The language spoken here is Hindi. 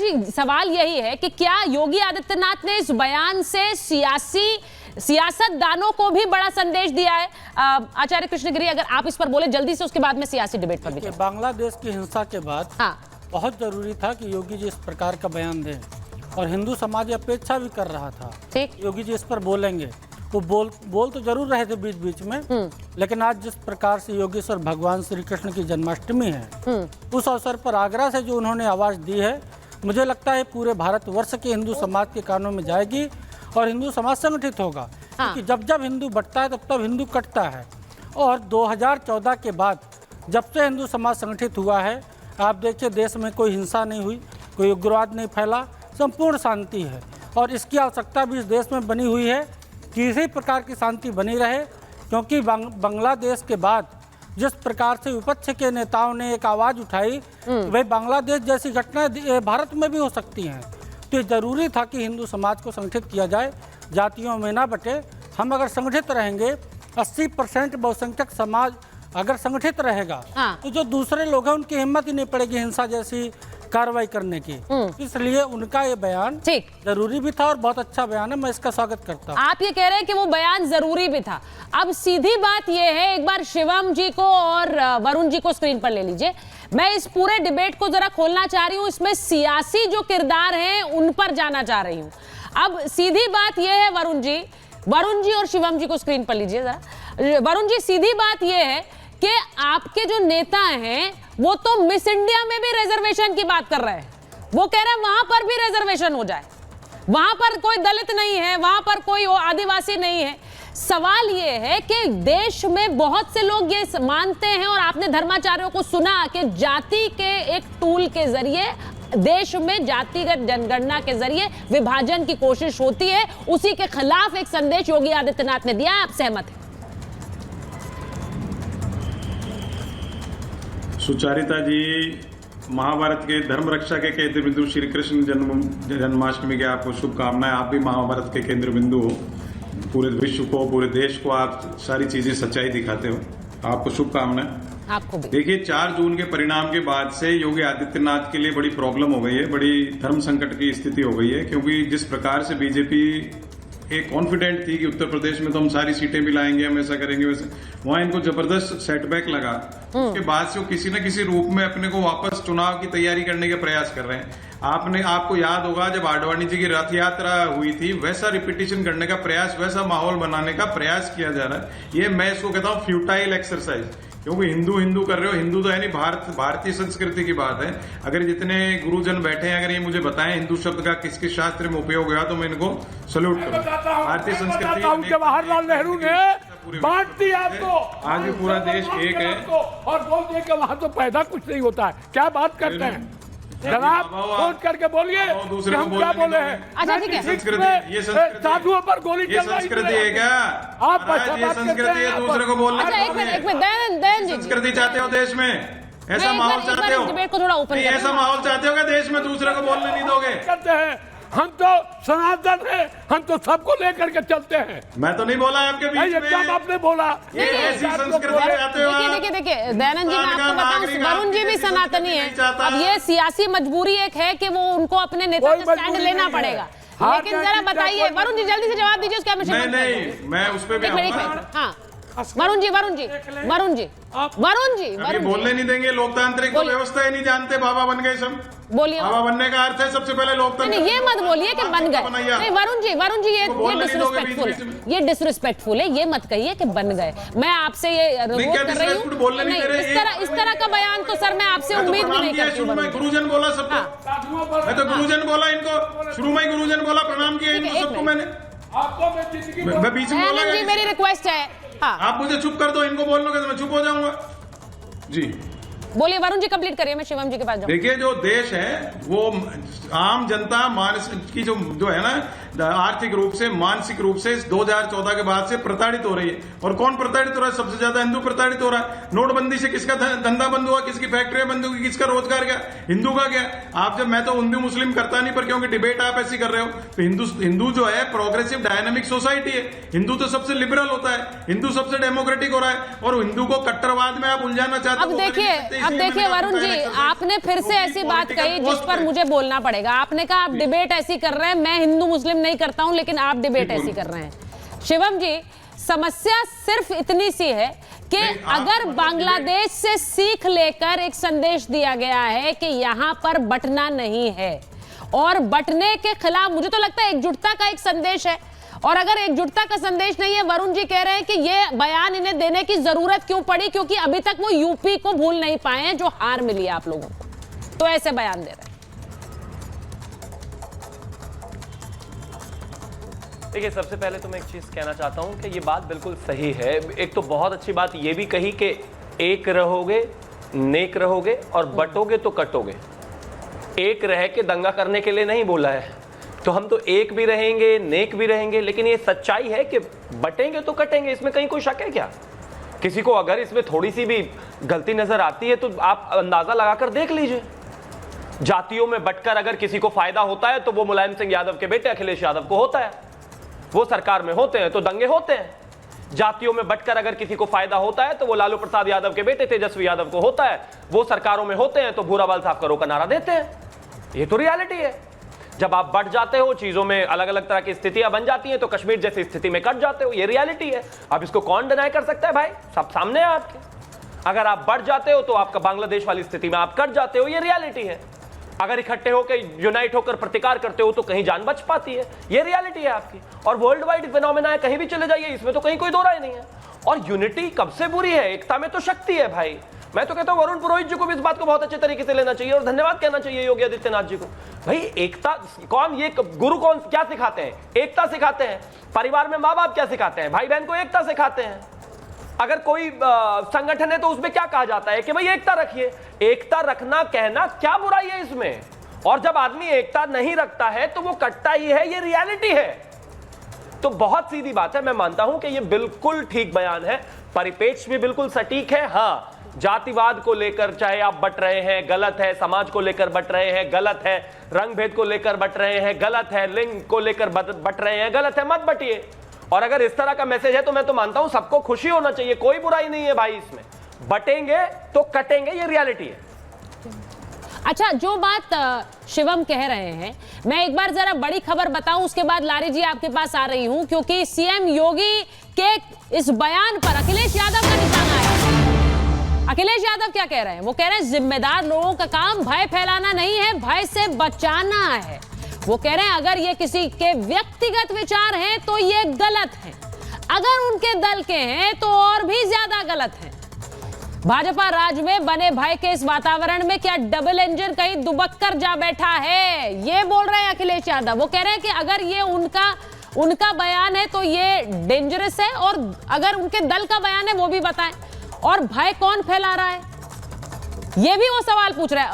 जी, सवाल यही है कि क्या योगी आदित्यनाथ ने इस बयान से सियासतदानों को भी बड़ा संदेश दिया है? आचार्य कृष्णगिरी, अगर आप इस पर बोले जल्दी से, उसके बाद में सियासी डिबेट पर भी। बांग्लादेश की हिंसा के बाद बहुत जरूरी था कि योगी जी इस प्रकार का बयान दें, और हिंदू समाज अपेक्षा भी कर रहा था योगी जी इस पर बोलेंगे। वो बोल तो जरूर रहे थे बीच बीच में, लेकिन आज जिस प्रकार से योगेश्वर भगवान श्री कृष्ण की जन्माष्टमी है, उस अवसर पर आगरा से जो उन्होंने आवाज दी है, मुझे लगता है पूरे भारतवर्ष के हिंदू समाज के कानों में जाएगी और हिंदू समाज संगठित होगा। क्योंकि जब जब हिंदू बढ़ता है तब तब हिंदू कटता है। और 2014 के बाद जब से हिंदू समाज संगठित हुआ है, आप देखिए देश में कोई हिंसा नहीं हुई, कोई उग्रवाद नहीं फैला, संपूर्ण शांति है। और इसकी आवश्यकता भी इस देश में बनी हुई है कि इसी प्रकार की शांति बनी रहे, क्योंकि बांग्लादेश के बाद जिस प्रकार से विपक्ष के नेताओं ने एक आवाज़ उठाई, भाई बांग्लादेश जैसी घटनाएं भारत में भी हो सकती हैं, तो जरूरी था कि हिंदू समाज को संगठित किया जाए, जातियों में ना बटे। हम अगर संगठित रहेंगे, 80% बहुसंख्यक समाज अगर संगठित रहेगा, तो जो दूसरे लोग हैं उनकी हिम्मत ही नहीं पड़ेगी हिंसा जैसी कार्रवाई करने की। इसलिए उनका ये बयान जरूरी भी था और बहुत अच्छा बयान है, मैं इसका स्वागत करता हूँ। आप ये कह रहे हैं कि वो बयान जरूरी भी था। अब सीधी बात ये है, एक बार शिवम जी को और वरुण जी को स्क्रीन पर ले लीजिए। मैं इस पूरे डिबेट को जरा खोलना चाह रही हूँ, इसमें सियासी जो किरदार हैं उन पर जाना चाह रही हूँ। अब सीधी बात यह है, वरुण जी और शिवम जी को स्क्रीन पर लीजिए जरा। वरुण जी, सीधी बात यह है कि आपके जो नेता हैं वो तो मिस इंडिया में भी रिजर्वेशन की बात कर रहे हैं। वो कह रहे हैं वहां पर भी रिजर्वेशन हो जाए, वहां पर कोई दलित नहीं है, वहां पर कोई आदिवासी नहीं है। सवाल ये है कि देश में बहुत से लोग ये मानते हैं, और आपने धर्माचार्यों को सुना कि जाति के एक टूल के जरिए देश में जातिगत जनगणना के जरिए विभाजन की कोशिश होती है। उसी के खिलाफ एक संदेश योगी आदित्यनाथ ने दिया। आप सहमत हैं? सुचारिता जी, महाभारत के धर्म रक्षा के केंद्र बिंदु श्री कृष्ण जन्माष्टमी के आपको शुभकामनाएं। आप भी महाभारत के केंद्र बिंदु हो, पूरे विश्व को, पूरे देश को आप सारी चीजें सच्चाई दिखाते हो, आपको शुभकामनाएं। आपको भी। देखिए, 4 जून के परिणाम के बाद से योगी आदित्यनाथ के लिए बड़ी प्रॉब्लम हो गई है, बड़ी धर्म संकट की स्थिति हो गई है। क्योंकि जिस प्रकार से बीजेपी एक कॉन्फिडेंट थी कि उत्तर प्रदेश में तो हम सारी सीटें भी लाएंगे, हम ऐसा करेंगे वैसे, वहां इनको जबरदस्त सेटबैक लगा। उसके बाद से वो किसी न किसी रूप में अपने को वापस चुनाव की तैयारी करने के प्रयास कर रहे हैं। आपको याद होगा जब आडवाणी जी की रथ यात्रा हुई थी, वैसा रिपीटिशन करने का प्रयास, वैसा माहौल बनाने का प्रयास किया जा रहा है। ये मैं इसको कहता हूँ फ्यूटाइल एक्सरसाइज, क्योंकि हिंदू कर रहे हो। हिंदू तो है नहीं, भारतीय संस्कृति की बात है। अगर जितने गुरुजन बैठे हैं, अगर ये मुझे बताएं हिंदू शब्द का किस किस शास्त्र में उपयोग हुआ, तो मैं इनको सल्यूट करूंगा। भारतीय संस्कृति जवाहरलाल नेहरू ने बांट दी आपको, आज भी पूरा देश एक है, और बोल दिए कि वहाँ तो पैदा कुछ नहीं होता है। क्या बात करते हैं जनाब? फोन करके बोलिए कि हम क्या बोले हैं। अच्छा ठीक है, ये संस्कृति साधुओं पर गोली ये संस्कृति है क्या? आप ये संस्कृति है दूसरे को बोलने की। एक मिनट दयानंद जी, संस्कृति चाहते हो देश में? ऐसा माहौल चाहते हो? डिबेट को थोड़ा ओपन करें। ऐसा माहौल चाहते हो क्या देश में दूसरे को बोलने नहीं दोगे? करते हैं, हम तो सनातन है, हम तो सबको लेकर के चलते हैं। मैं तो नहीं बोला आपके बीच में, एकदम आपने बोला। ये ऐसी संस्कृति चाहते हो? देखिए दयानंद जी, मैं आपको बताऊं, वरुण जी भी सनातनी है। अब ये सियासी मजबूरी एक है कि वो उनको अपने नेता का स्टैंड लेना पड़ेगा। लेकिन जरा बताइए वरुण जी, जल्दी से जवाब दीजिए उसके। नहीं, मैं उस पर हाँ, वरुण जी बोलने नहीं देंगे। लोकतांत्रिक व्यवस्था ही नहीं जानते, बाबा बन गए सब। बोलिए। बाबा बनने का अर्थ है सबसे पहले लोकतंत्र। नहीं, ये मत बोलिए कि बन गए। नहीं वरुण जी, ये डिसरिस्पेक्टफुल है, ये डिसरिस्पेक्टफुल है। ये मत कहिए कि बन गए। मैं आपसे ये अनुरोध कर रही हूँ, नहीं इस तरह का बयान तो सर मैं आपसे उम्मीद भी नहीं करती। गुरुजन बोला सबको, मैं तो गुरुजन बोला इनको, शुरू में गुरुजन बोला, प्रणाम किया इनको सबको मैंने। मैं बीच में बोला जी, मेरी रिक्वेस्ट है, आप मुझे चुप कर दो, इनको बोलोगे तो मैं चुप हो जाऊंगा। जी बोलिए वरुण जी, कंप्लीट करिए, मैं शिवम जी के पास जाऊं। देखिए, जो देश है वो आम जनता मानसिक की जो है ना, आर्थिक रूप से, मानसिक रूप से 2014 के बाद से प्रताड़ित हो रही है। और कौन प्रताड़ित हो रहा है? सबसे ज्यादा हिंदू प्रताड़ित हो रहा है। नोटबंदी से किसका धंधा बंद हुआ, किसकी फैक्ट्रियां बंद हुई, किसका रोजगार गया? हिंदू का गया। आप जब, मैं तो हिंदू मुस्लिम करता नहीं, पर क्योंकि डिबेट आप ऐसी कर रहे हो, तो हिंदू जो है प्रोग्रेसिव डायनामिक सोसाइटी है। हिंदू तो सबसे लिबरल होता है, हिंदू सबसे डेमोक्रेटिक हो रहा है, और हिंदू को कट्टरवाद में आप उलझाना चाहते हो। अब देखिए अब देखिए वरुण जी, आपने फिर से ऐसी बात कही जिस पर मुझे बोलना पड़ेगा। आपने कहा आप डिबेट ऐसी कर रहे हैं, मैं हिंदू मुस्लिम नहीं करता हूं, लेकिन आप डिबेट ऐसी कर रहे हैं। शिवम जी, समस्या सिर्फ इतनी सी है कि अगर बांग्लादेश से सीख लेकर एक संदेश दिया गया है कि यहां पर बंटना नहीं है, और बंटने के खिलाफ मुझे तो लगता है एकजुटता का एक संदेश है, और अगर एकजुटता का संदेश नहीं है, वरुण जी कह रहे हैं कि ये बयान इन्हें देने की जरूरत क्यों पड़ी, क्योंकि अभी तक वो यूपी को भूल नहीं पाए हैं जो हार मिली है आप लोगों को, तो ऐसे बयान दे रहे हैं। देखिए, सबसे पहले तो मैं एक चीज कहना चाहता हूं कि ये बात बिल्कुल सही है। एक तो बहुत अच्छी बात ये भी कही कि एक रहोगे, नेक रहोगे, और बटोगे तो कटोगे। एक रह के दंगा करने के लिए नहीं बोला है, तो हम तो एक भी रहेंगे, नेक भी रहेंगे, लेकिन ये सच्चाई है कि बटेंगे तो कटेंगे, इसमें कहीं कोई शक है क्या? किसी को अगर इसमें थोड़ी सी भी गलती नजर आती है तो आप अंदाजा लगाकर देख लीजिए। जातियों में बटकर अगर किसी को फायदा होता है तो वो मुलायम सिंह यादव के बेटे अखिलेश यादव को होता है, वो सरकार में होते हैं तो दंगे होते हैं। जातियों में बटकर अगर किसी को फायदा होता है तो वो लालू प्रसाद यादव के बेटे तेजस्वी यादव को होता है, वो सरकारों में होते हैं तो भूरा बाल साफ करो का नारा देते हैं। ये तो रियलिटी है। जब आप बढ़ जाते हो, चीजों में अलग अलग तरह की स्थितियां बन जाती हैं, तो कश्मीर जैसी स्थिति में कट जाते हो। ये रियलिटी है। अब इसको कौन डिनाई कर सकता है भाई? सब सामने है आपके। अगर आप बढ़ जाते हो तो आपका बांग्लादेश वाली स्थिति में आप कट जाते हो, ये रियलिटी है। अगर इकट्ठे होकर यूनाइट होकर प्रतिकार करते हो तो कहीं जान बच पाती है, ये रियलिटी है आपकी। और वर्ल्ड वाइड फिनोमेना है, कहीं भी चले जाइए, इसमें तो कहीं कोई दो राय नहीं है। और यूनिटी कब से बुरी है? एकता में तो शक्ति है भाई। मैं तो कहता हूं वरुण पुरोहित जी को भी इस बात को बहुत अच्छे तरीके से लेना चाहिए और धन्यवाद कहना चाहिए योगी आदित्यनाथ जी को। भाई एकता कौन, ये गुरु कौन क्या सिखाते हैं? एकता सिखाते हैं। परिवार में माँ बाप क्या सिखाते हैं? भाई बहन को एकता सिखाते हैं। अगर कोई संगठन है तो उसमें क्या कहा जाता है कि भाई एकता रखिए। एकता रखना, कहना क्या बुराई है इसमें? और जब आदमी एकता नहीं रखता है तो वो कटता ही है, ये रियलिटी है। तो बहुत सीधी बात है। मैं मानता हूं कि ये बिल्कुल ठीक बयान है, परिपेक्ष भी बिल्कुल सटीक है। हाँ, जातिवाद को लेकर चाहे आप बट रहे हैं, गलत है। समाज को लेकर बट रहे हैं, गलत है। रंग भेद को लेकर बट रहे हैं, गलत है। लिंग को लेकर बट रहे हैं, गलत है। मत बटिए। और अगर इस तरह का मैसेज है तो मैं तो मानता हूं सबको खुशी होना चाहिए, कोई बुराई नहीं है भाई इसमें। बटेंगे तो कटेंगे, ये रियलिटी है। अच्छा, जो बात शिवम कह रहे हैं, मैं एक बार जरा बड़ी खबर बताऊं, उसके बाद लारी जी आपके पास आ रही हूं, क्योंकि सीएम योगी के इस बयान पर अखिलेश यादव का निशाना है। अखिलेश यादव क्या कह रहे हैं? वो कह रहे हैं जिम्मेदार लोगों का काम भय फैलाना नहीं है, भय से बचाना है। वो कह रहे हैं अगर ये किसी के व्यक्तिगत विचार हैं तो ये गलत है, अगर उनके दल के हैं तो और भी ज्यादा गलत है। भाजपा राज में बने भय के इस वातावरण में क्या डबल इंजन कहीं दुबक कर जा बैठा है, ये बोल रहे हैं अखिलेश यादव। वो कह रहे हैं कि अगर ये उनका बयान है तो ये डेंजरस है, और अगर उनके दल का बयान है वो भी बताएं। और भय कौन फैला रहा है, ये भी वो सवाल पूछ रहे हैं।